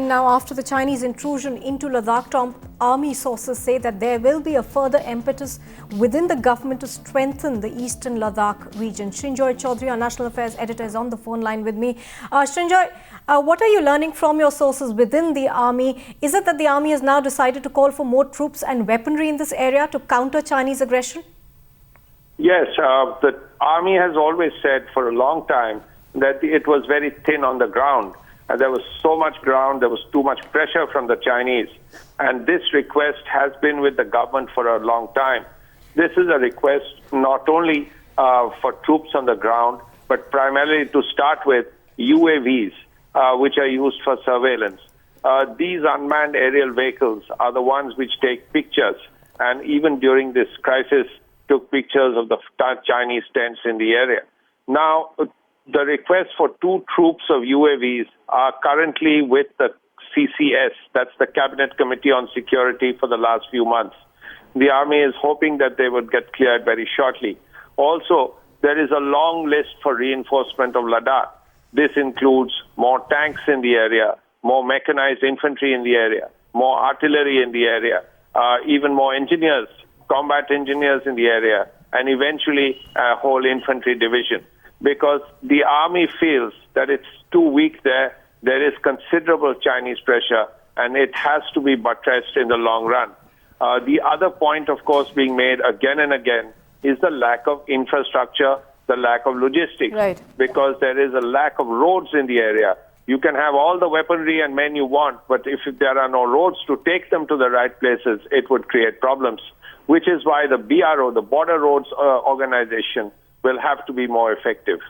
now after the Chinese intrusion into Ladakh. Top army sources say that there will be a further impetus within the government to strengthen the eastern Ladakh region. Srinjoy Chaudhary, our National Affairs editor, is on the phone line with me. Srinjoy, what are you learning from your sources within the army? Is it that the army has now decided to call for more troops and weaponry in this area to counter Chinese aggression? Yes, the army has always said for a long time that it was very thin on the ground. There was so much ground, there was too much pressure from the Chinese. And this request has been with the government for a long time. This is a request not only for troops on the ground, but primarily to start with UAVs, which are used for surveillance. These unmanned aerial vehicles are the ones which take pictures, and even during this crisis, took pictures of the Chinese tents in the area. Now, the request for 2 troops of UAVs are currently with the CCS, that's the Cabinet Committee on Security, for the last few months. The army is hoping that they would get cleared very shortly. Also, there is a long list for reinforcement of Ladakh. This includes more tanks in the area, more mechanized infantry in the area, more artillery in the area, even more engineers, combat engineers in the area, and eventually a whole infantry division. Because the army feels that it's too weak there. There is considerable Chinese pressure, and it has to be buttressed in the long run. The other point, of course, being made again and again is the lack of infrastructure, the lack of logistics. Right. Because there is a lack of roads in the area. You can have all the weaponry and men you want, but if there are no roads to take them to the right places, it would create problems, which is why the BRO, the Border Roads Organization, will have to be more effective.